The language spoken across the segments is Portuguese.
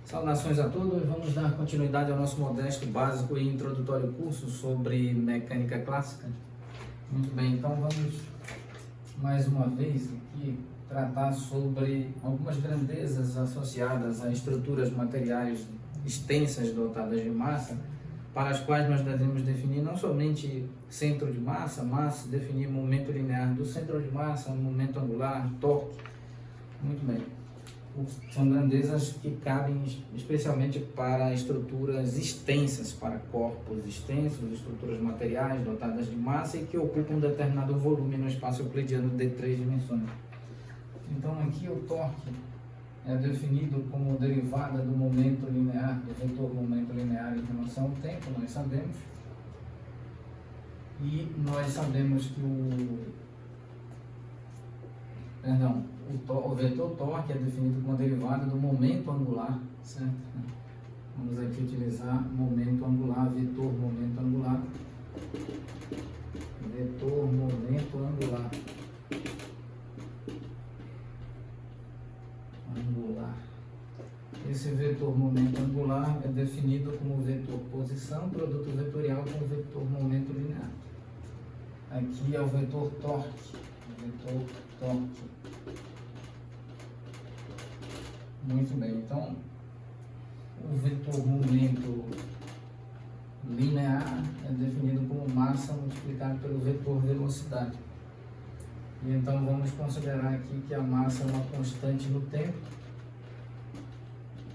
Saudações a todos, vamos dar continuidade ao nosso modesto, básico e introdutório curso sobre mecânica clássica. Muito bem, então vamos mais uma vez aqui tratar sobre algumas grandezas associadas a estruturas materiais extensas dotadas de massa, para as quais nós devemos definir não somente centro de massa, mas definir momento linear do centro de massa, momento angular, torque. Muito bem. São grandezas que cabem especialmente para estruturas extensas, para corpos extensos, estruturas materiais dotadas de massa e que ocupam um determinado volume no espaço euclidiano de 3 dimensões. Então aqui o torque é definido como derivada do momento linear, do vetor momento linear em relação ao tempo, nós sabemos. E nós sabemos que o vetor torque é definido como derivada do momento angular, certo? Vamos aqui utilizar momento angular, vetor momento angular. Vetor momento angular. Esse vetor momento angular é definido como vetor posição, produto vetorial com vetor momento linear. Aqui é o vetor torque. Vetor torque. Muito bem, então o vetor momento linear é definido como massa multiplicado pelo vetor velocidade. E então vamos considerar aqui que a massa é uma constante no tempo.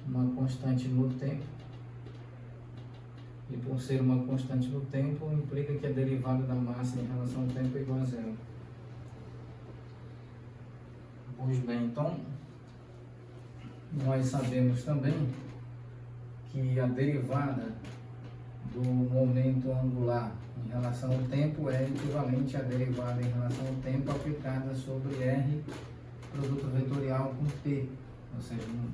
Uma constante no tempo. E por ser uma constante no tempo, implica que a derivada da massa em relação ao tempo é igual a zero. Pois bem, então nós sabemos também que a derivada do momento angular em relação ao tempo é equivalente à derivada em relação ao tempo aplicada sobre R produto vetorial com P, ou seja, um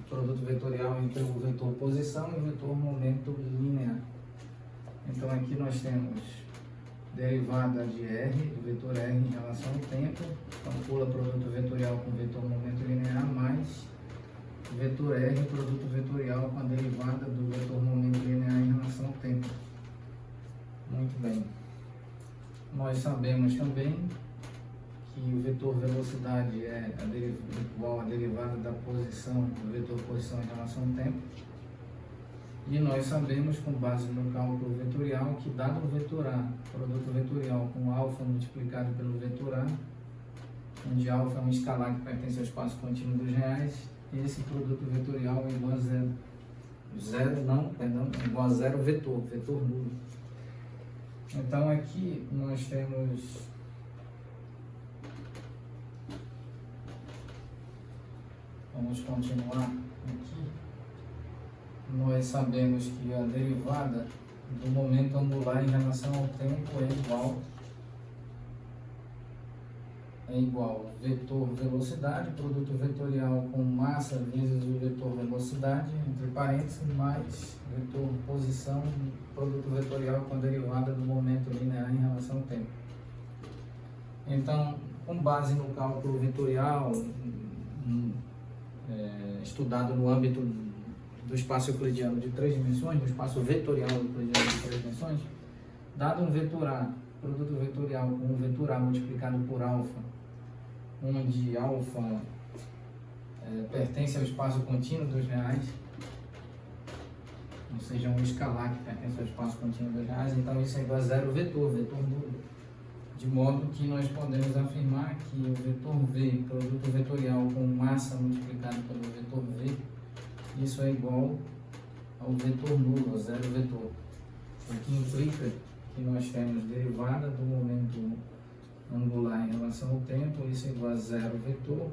produto vetorial entre o vetor posição e o vetor momento linear. Então aqui nós temos derivada de R, do vetor R em relação ao tempo, calcula produto vetorial com vetor momento linear, mais vetor R, produto vetorial com a derivada do vetor momento linear em relação ao tempo. Muito bem. Nós sabemos também que o vetor velocidade é igual à derivada da posição, do vetor posição em relação ao tempo. E nós sabemos, com base no cálculo vetorial, que dado o vetor A, produto vetorial com alfa multiplicado pelo vetor A, onde alfa é um escalar que pertence ao espaço contínuo dos reais, esse produto vetorial é igual a zero. Igual a zero vetor nulo. Então aqui nós temos vamos continuar aqui. Nós sabemos que a derivada do momento angular em relação ao tempo é igual vetor velocidade, produto vetorial com massa vezes o vetor velocidade, entre parênteses, mais vetor posição, produto vetorial com a derivada do momento linear em relação ao tempo. Então, com base no cálculo vetorial, estudado no âmbito do espaço euclidiano de 3 dimensões, do espaço vetorial euclidiano de 3 dimensões, dado um vetor A, produto vetorial com um vetor A multiplicado por alfa, onde alfa pertence ao espaço contínuo dos reais, ou seja, um escalar que pertence ao espaço contínuo dos reais, então isso é igual a zero vetor nulo. De modo que nós podemos afirmar que o vetor V, produto vetorial com massa multiplicado pelo vetor V, isso é igual ao vetor nulo, a zero vetor. O que implica que nós temos derivada do momento angular em relação ao tempo, isso é igual a zero vetor,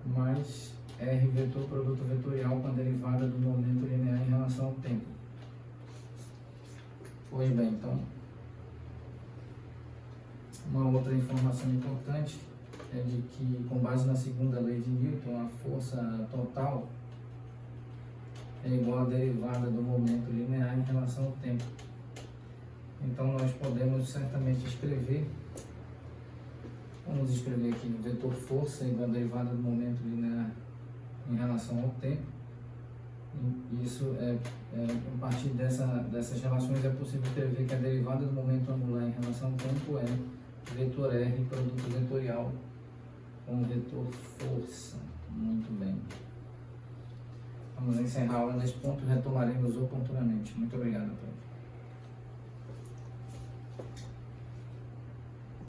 mais R vetor produto vetorial com a derivada do momento linear em relação ao tempo. Pois bem, então, uma outra informação importante é de que, com base na segunda lei de Newton, a força total é igual à derivada do momento linear em relação ao tempo. Então nós podemos certamente escrever, vamos escrever aqui o vetor força igual à derivada do momento linear em relação ao tempo, Isso a partir dessas relações é possível prever que a derivada do momento angular em relação ao tempo é vetor R, produto vetorial com vetor força. Muito bem. Vamos encerrar a aula nesse ponto e retomaremos oportunamente. Muito obrigado, prof.